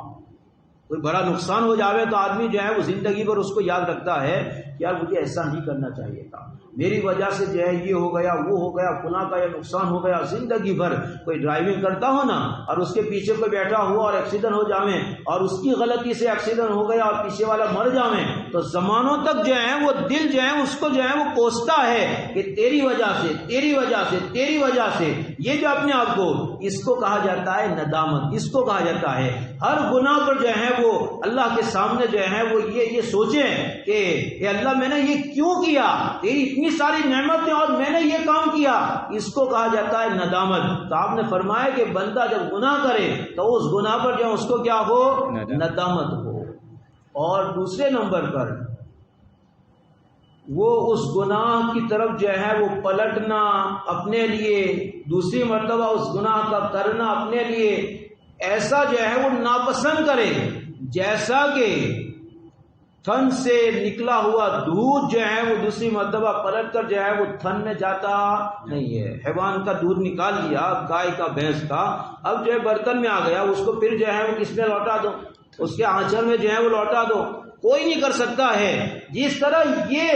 کوئی بڑا نقصان ہو جاوے تو آدمی جو ہے وہ زندگی بھر اس کو یاد رکھتا ہے کہ یار مجھے ایسا نہیں کرنا چاہیے تھا، میری وجہ سے جو ہے یہ ہو گیا، وہ ہو گیا، فلاں کا یہ نقصان ہو گیا۔ زندگی بھر کوئی ڈرائیونگ کرتا ہو نا اور اس کے پیچھے کوئی بیٹھا ہوا اور ایکسیڈنٹ ہو جاویں اور اس کی غلطی سے ایکسیڈنٹ ہو گیا اور پیچھے والا مر جاویں تو زمانوں تک جو ہے وہ دل جو ہے اس کو جو ہے وہ کوستا ہے کہ تیری وجہ سے، تیری وجہ سے، تیری وجہ سے۔ یہ جو اپنے آپ کو، اس کو کہا جاتا ہے ندامت، اس کو کہا جاتا ہے ہر گناہ پر جو ہے وہ اللہ کے سامنے جو ہے وہ یہ سوچیں کہ اے اللہ میں نے یہ کیوں کیا، تیری اتنی ساری نعمتیں اور میں نے یہ کام کیا، اس کو کہا جاتا ہے ندامت۔ تو آپ نے فرمایا کہ بندہ جب گناہ کرے تو اس گناہ پر جو ہے اس کو کیا ہو، ندامت ہو۔ اور دوسرے نمبر پر وہ اس گناہ کی طرف جو ہے وہ پلٹنا اپنے لیے، دوسری مرتبہ اس گناہ کا کرنا اپنے لیے ایسا جو ہے وہ ناپسند کرے، جیسا کہ تھن سے نکلا ہوا دودھ جو ہے وہ دوسری مرتبہ پلٹ کر جو ہے وہ تھن میں جاتا نہیں ہے۔ حیوان کا دودھ نکال لیا، گائے کا، بھینس کا، اب جو ہے برتن میں آ گیا، اس کو پھر جو ہے وہ کس میں لوٹا دو، اس کے آنچل میں جو ہے وہ لوٹا دو، کوئی نہیں کر سکتا ہے۔ جس طرح یہ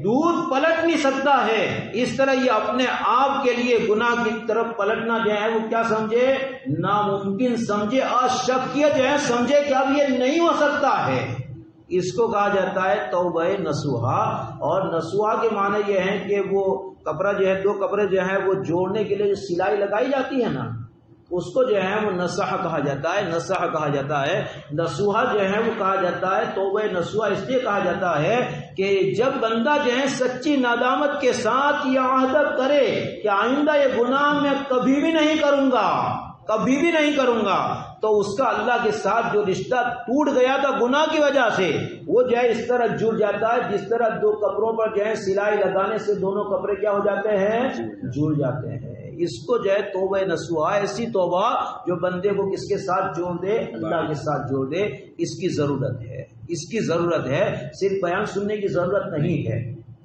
دودھ پلٹ نہیں سکتا ہے، اس طرح یہ اپنے آپ کے لیے گناہ کی طرف پلٹنا جو ہے وہ کیا سمجھے، ناممکن سمجھے، اشکیہ جو ہے سمجھے کہ اب یہ نہیں ہو سکتا ہے۔ اس کو کہا جاتا ہے توبہ نصوحہ۔ اور نصوحہ کے معنی یہ ہے کہ وہ کپڑا جو ہے، دو کپڑے جو ہیں وہ جوڑنے کے لیے جو سلائی لگائی جاتی ہے نا، اس کو جو ہے وہ نصح کہا جاتا ہے، نصح کہا جاتا ہے۔ نصوحہ جو ہے وہ کہا جاتا ہے، توبہ نصوحہ اس لیے کہا جاتا ہے کہ جب بندہ جو ہے سچی ندامت کے ساتھ یہ عہد کرے کہ آئندہ یہ گناہ میں کبھی بھی نہیں کروں گا، کبھی بھی نہیں کروں گا، تو اس کا اللہ کے ساتھ جو رشتہ ٹوٹ گیا تھا گناہ کی وجہ سے، وہ جو ہے اس طرح جڑ جاتا ہے جس طرح دو کپڑوں پر جو ہے سلائی لگانے سے دونوں کپڑے کیا ہو جاتے ہیں، جڑ جاتے ہیں۔ اس کو جو ہے توبہ نصوحہ، ایسی توبہ جو بندے کو کس کے ساتھ جوڑ دے، اللہ کے ساتھ جوڑ دے، اس کی ضرورت ہے، اس کی ضرورت ہے۔ صرف بیان سننے کی ضرورت نہیں ہے،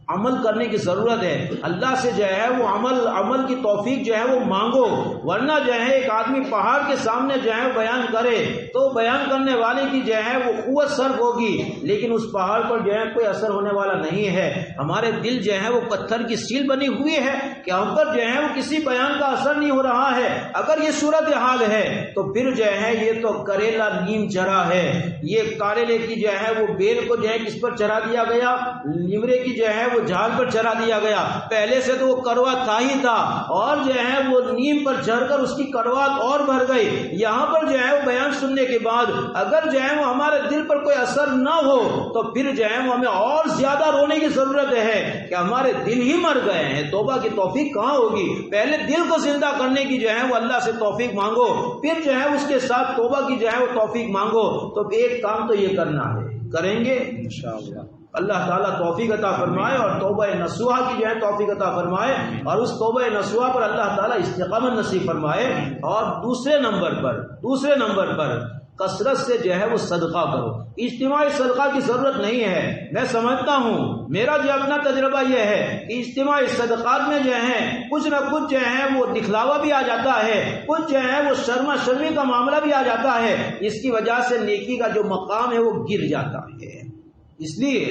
عمل کرنے کی ضرورت ہے۔ اللہ سے جو ہے وہ عمل کی توفیق جو ہے وہ مانگو، ورنہ جو ہے ایک آدمی پہاڑ کے سامنے جو ہے بیان کرے تو بیان کرنے والے کی جو ہے وہ قوت صرف ہوگی، لیکن اس پہاڑ پر جو ہے کوئی اثر ہونے والا نہیں ہے۔ ہمارے دل جو ہے وہ پتھر کی سیل بنی ہوئی ہے کہ ہم پر جو ہے وہ کسی بیان کا اثر نہیں ہو رہا ہے۔ اگر یہ صورتحال ہے تو پھر جو ہے یہ تو کریلا نیم چرا ہے، یہ کاریلے کی جو ہے وہ بیل کو جو ہے کس پر چرا دیا گیا، لیمرے کی جو ہے وہ جھال پر چرا دیا گیا۔ پہلے سے تو وہ کڑوا تھا ہی تھا، اور جو ہے وہ نیم پر چڑھ کر اس کی کڑواہٹ اور بڑھ گئی۔ یہاں پر جو ہے وہ بیان سننے کے بعد اگر جو ہے وہ ہمارے دل پر کوئی اثر نہ ہو تو پھر جو ہے وہ ہمیں اور زیادہ رونے کی ضرورت ہے کہ ہمارے دل ہی مر گئے ہیں، توبہ کی توفیق کہاں ہوگی؟ پہلے دل کو زندہ کرنے کی جو ہے وہ اللہ سے توفیق مانگو، پھر جو ہے اس کے ساتھ توبہ کی جو ہے وہ توفیق مانگو۔ تو ایک کام تو یہ کرنا ہے، کریں گے انشاءاللہ۔ اللہ تعالیٰ توفیق عطا فرمائے اور توبہ نصوحہ کی جو ہے توفیق عطا فرمائے، اور اس توبہ نصوحہ پر اللہ تعالیٰ استقامت نصیب فرمائے۔ اور دوسرے نمبر پر کثرت سے جو ہے وہ صدقہ کرو۔ اجتماعی صدقہ کی ضرورت نہیں ہے، میں سمجھتا ہوں، میرا جو اپنا تجربہ یہ ہے کہ اجتماعی صدقات میں جو ہے کچھ نہ کچھ جو ہے وہ دکھلاوا بھی آ جاتا ہے، کچھ جو ہے وہ شرما شرمی کا معاملہ بھی آ جاتا ہے، اس کی وجہ سے نیکی کا جو مقام ہے وہ گر جاتا ہے۔ اس لیے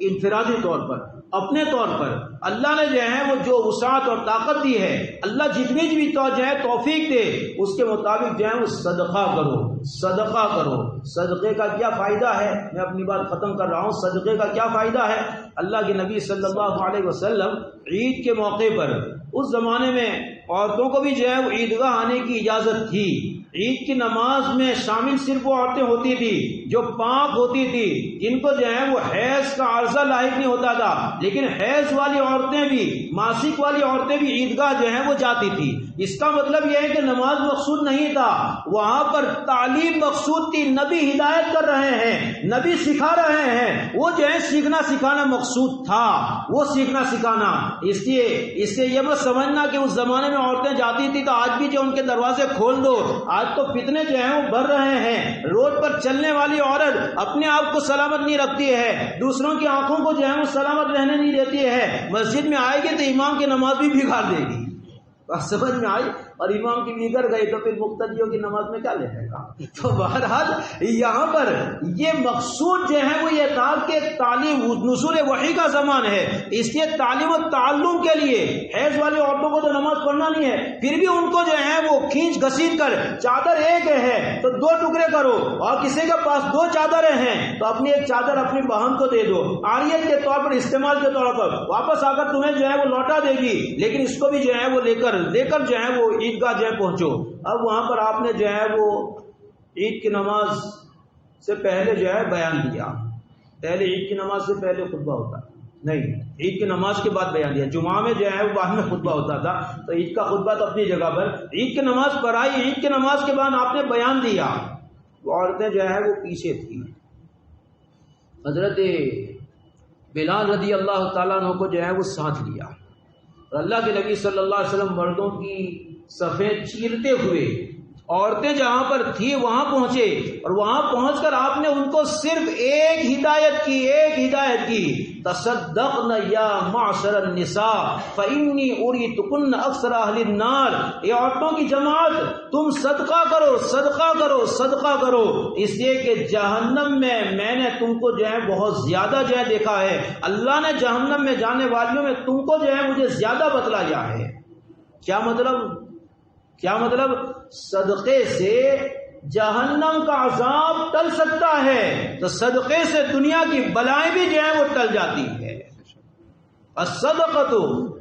انفرادی طور پر، اپنے طور پر اللہ نے جو ہے وہ جو وسعت اور طاقت دی ہے، اللہ جتنی بھی جو ہے توفیق دے، اس کے مطابق جو ہے وہ صدقہ کرو، صدقہ کرو۔ صدقے کا کیا فائدہ ہے؟ میں اپنی بات ختم کر رہا ہوں۔ صدقے کا کیا فائدہ ہے؟ اللہ کے نبی صلی اللہ علیہ وسلم عید کے موقع پر، اس زمانے میں عورتوں کو بھی جو ہے وہ عیدگاہ آنے کی اجازت تھی، عید کی نماز میں شامل صرف وہ عورتیں ہوتی تھی جو پاک ہوتی تھی، جن کو جو ہے وہ حیض کا عارضہ لاحق نہیں ہوتا تھا، لیکن حیض والی عورتیں بھی، ماسک والی عورتیں بھی عیدگاہ جو ہے وہ جاتی تھی۔ اس کا مطلب یہ ہے کہ نماز مقصود نہیں تھا، وہاں پر تعلیم مقصود تھی، نبی ہدایت کر رہے ہیں، نبی سکھا رہے ہیں، وہ جو ہے سیکھنا سکھانا مقصود تھا، وہ سیکھنا سکھانا۔ اس لیے یہ مت سمجھنا کہ اس زمانے میں عورتیں جاتی تھی تو آج بھی جو ان کے دروازے کھول دو۔ آج تو فتنے جو ہیں وہ بڑھ رہے ہیں، روڈ پر چلنے والی عورت اپنے آپ کو سلامت نہیں رکھتی ہے، دوسروں کی آنکھوں کو جو ہے وہ سلامت رہنے نہیں دیتی ہے، مسجد میں آئے گی تو امام کی نماز بھی بگاڑ دے گی۔ سمجھ میں آئی؟ اور امام کی بگڑ گئی تو پھر مقتدیوں کی نماز میں کیا لے گا؟ تو بہرحال یہاں پر یہ مقصود جو ہے وہ یہ تھا کہ تعلیم نزول وحی کا زمان ہے، اس لیے تعلیم و تعلم کے لیے حیض والی عورتوں کو تو نماز پڑھنا نہیں ہے، پھر بھی ان کو جو ہے وہ کھینچ گھسیٹ کر چادر ایک ہے تو 2 ٹکڑے کرو، اور کسی کے پاس 2 چادریں ہیں تو اپنی ایک چادر اپنی بہن کو دے دو، عاریت کے طور پر، استعمال کے طور پر، واپس آ کر تمہیں جو ہے وہ لوٹا دے گی، لیکن اس کو بھی جو ہے وہ لے کر جو ہے وہ عیدگاہ جو ہے پہنچو۔ اب وہاں پر آپ نے جو ہے وہ عید کی نماز سے پہلے جو ہے بیان دیا، پہلے عید کی نماز سے پہلے خطبہ ہوتا نہیں، عید کی نماز کے بعد بیان دیا، جمعہ میں جو ہے وہ بعد میں خطبہ ہوتا تھا، تو عید کا خطبہ تو اپنی جگہ پر، عید کی نماز پڑھائی، عید کی نماز کے بعد آپ نے بیان دیا، وہ عورتیں جو ہے وہ پیچھے تھی۔ حضرت بلال رضی اللہ تعالیٰ عنہ کو جو ہے وہ ساتھ لیا، اور اللہ کے نبی صلی اللہ علیہ وسلم مردوں کی صفیں چیرتے ہوئے عورتیں جہاں پر تھی وہاں پہنچے، اور وہاں پہنچ کر آپ نے ان کو صرف ایک ہدایت کی، تصدقن یا معشر النساء فإنی اریتکن اکثر اہل النار، یہ عورتوں کی جماعت تم صدقہ کرو، اس لیے کہ جہنم میں میں نے تم کو جو ہے بہت زیادہ جو ہے دیکھا ہے، اللہ نے جہنم میں جانے والیوں میں تم کو جو ہے مجھے زیادہ بتلایا ہے۔ کیا مطلب؟ صدقے سے جہنم کا عذاب ٹل سکتا ہے تو صدقے سے دنیا کی بلائیں بھی جو ہیں وہ ٹل جاتی ہے۔ الصدقۃ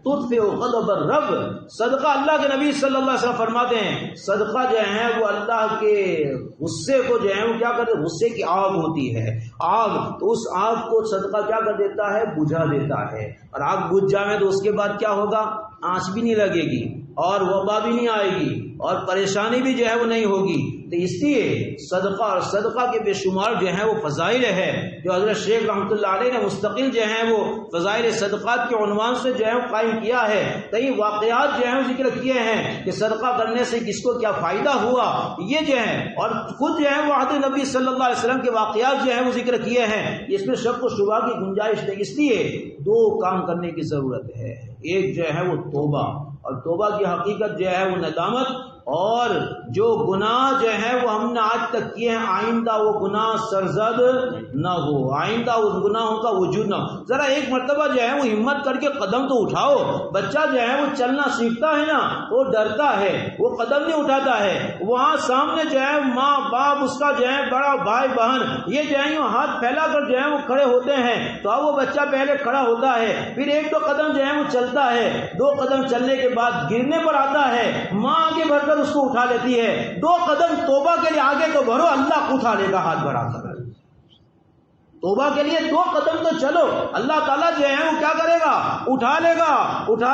تطفئ غضب الرب، صدقہ، اللہ کے نبی صلی اللہ علیہ وسلم فرماتے ہیں صدقہ جو ہے وہ اللہ کے غصے کو جو ہے وہ کیا کرتے، غصے کی آگ ہوتی ہے، آگ، تو اس آگ کو صدقہ کیا کر دیتا ہے، بجھا دیتا ہے، اور آگ بجھ جائے تو اس کے بعد کیا ہوگا، آنچ بھی نہیں لگے گی اور وبا بھی نہیں آئے گی اور پریشانی بھی جو ہے وہ نہیں ہوگی۔ تو اس لیے صدقہ اور صدقہ کے بے شمار جو ہیں وہ فضائل ہے، جو حضرت شیخ رحمۃ اللہ علیہ نے مستقل جو ہیں وہ فضائل صدقات کے عنوان سے جو ہے وہ قائم کیا ہے، کئی واقعات جو ہیں وہ ذکر کیے ہیں کہ صدقہ کرنے سے کس کو کیا فائدہ ہوا، یہ جو ہے، اور خود جو ہے وہ عہد نبی صلی اللہ علیہ وسلم کے واقعات جو ہیں وہ ذکر کیے ہیں، اس میں شک و شبہ کی گنجائش نہیں۔ اس لیے 2 کام کرنے کی ضرورت ہے، ایک جو ہے وہ توبہ، اور توبہ کی حقیقت جو ہے وہ ندامت، اور جو گناہ جو ہے وہ ہم نے آج تک کیے ہیں آئندہ وہ گناہ سرزد نہ ہو، آئندہ اس گناہوں کا وجود نہ ہو۔ ذرا ایک مرتبہ جو ہے وہ ہمت کر کے قدم تو اٹھاؤ، بچہ جو ہے وہ چلنا سیکھتا ہے نا، وہ ڈرتا ہے، وہ قدم نہیں اٹھاتا ہے، وہاں سامنے جو ہے ماں باپ، اس کا جو ہے بڑا بھائی بہن، یہ جو ہے ہاتھ پھیلا کر جو ہے وہ کھڑے ہوتے ہیں، تو اب وہ بچہ پہلے کھڑا ہوتا ہے، پھر 1-2 قدم جو ہے وہ چلتا ہے، 2 قدم چلنے کے بعد گرنے پر آتا ہے، ماں آگے بڑھ کر اس کو اٹھا لیتی ہے، 2 قدم توبہ کے لیے آگے تو بڑھو، اللہ اٹھا لے گا ہاتھ بڑھا کر، توبہ کے لیے 2 قدم تو چلو، اللہ تعالیٰ جو ہے وہ کیا کرے گا، اٹھا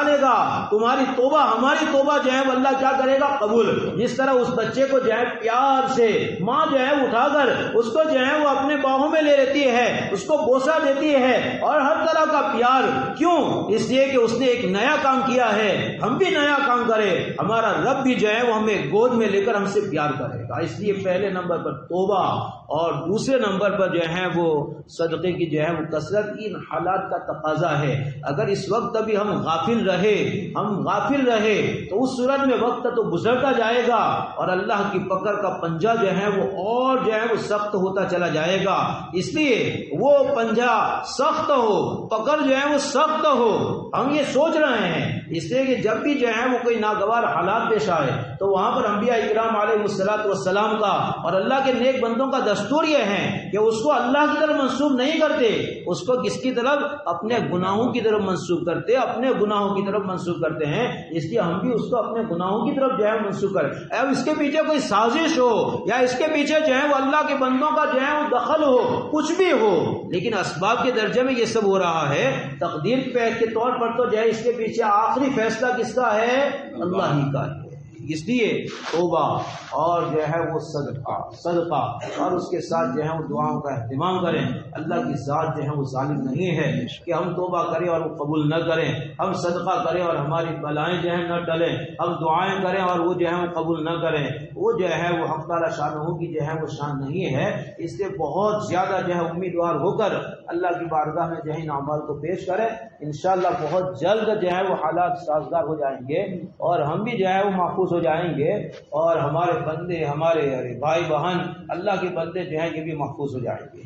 لے گا تمہاری توبہ، ہماری توبہ جو ہے وہ اللہ کیا کرے گا، قبول۔ جس طرح اس بچے کو جو ہے پیار سے ماں جو ہے اٹھا کر اس کو جو ہے وہ اپنے باہوں میں لے لیتی ہے، اس کو بوسہ دیتی ہے، اور ہر طرح کا پیار، کیوں؟ اس لیے کہ اس نے ایک نیا کام کیا ہے، ہم بھی نیا کام کریں، ہمارا رب بھی جو ہے وہ ہمیں گود میں لے کر ہم سے پیار کرے گا۔ اس لیے پہلے نمبر پر توبہ، اور دوسرے نمبر پر جو ہے وہ صدقے کی جو ہے وہ کثرت، ان حالات کا تقاضا ہے۔ اگر اس وقت ابھی ہم غافل رہے تو اس صورت میں وقت تو گزرتا جائے گا، اور اللہ کی پکڑ کا پنجہ جو ہے وہ اور جو ہے وہ سخت ہوتا چلا جائے گا۔ اس لیے وہ پنجہ سخت ہو، پکڑ جو ہے وہ سخت ہو، ہم یہ سوچ رہے ہیں اس لیے کہ جب بھی جو ہے وہ کوئی ناگوار حالات پیش آئے تو وہاں پر انبیاء اکرام علیہ الصلوۃ والسلام کا اور اللہ کے نیک بندوں کا دستور یہ ہے کہ اس کو اللہ کی طرف منسوب نہیں کرتے، اس کو کس کی طرف؟ اپنے گناہوں کی طرف منسوب کرتے، اپنے گناہوں کی طرف منسوب کرتے ہیں۔ اس لیے ہم بھی اس کو اپنے گناہوں کی طرف جو ہے منسوب کریں۔ اب اس کے پیچھے کوئی سازش ہو یا اس کے پیچھے جو ہے وہ اللہ کے بندوں کا جو ہے وہ دخل ہو، کچھ بھی ہو، لیکن اسباب کے درجے میں یہ سب ہو رہا ہے، تقدیر کے طور پر تو جو ہے اس کے پیچھے آخری فیصلہ کس کا ہے؟ اللہ ہی کا ہے۔ اس لیے توبہ اور جو ہے وہ صدقہ اور اس کے ساتھ جو ہے وہ دعاؤں کا اہتمام کریں۔ اللہ کی ذات جو ہے وہ ظالم نہیں ہے کہ ہم توبہ کریں اور وہ قبول نہ کریں، ہم صدقہ کریں اور ہماری بلائیں جو ہے نہ ٹلیں، ہم دعائیں کریں اور وہ جو ہے وہ قبول نہ کریں۔ وہ جو ہے وہ حق تعالی شانہ کی جو ہے وہ شان نہیں ہے۔ اس لیے بہت زیادہ جو ہے امیدوار ہو کر اللہ کی بارگاہ میں جو ہے ان اعمال کو پیش کریں، انشاءاللہ بہت جلد جو ہے وہ حالات سازگار ہو جائیں گے اور ہم بھی جو ہے وہ محفوظ ہو جائیں گے، اور ہمارے بندے، ہمارے بھائی بہن اللہ کے بندے جو ہیں یہ بھی محفوظ ہو جائیں گے۔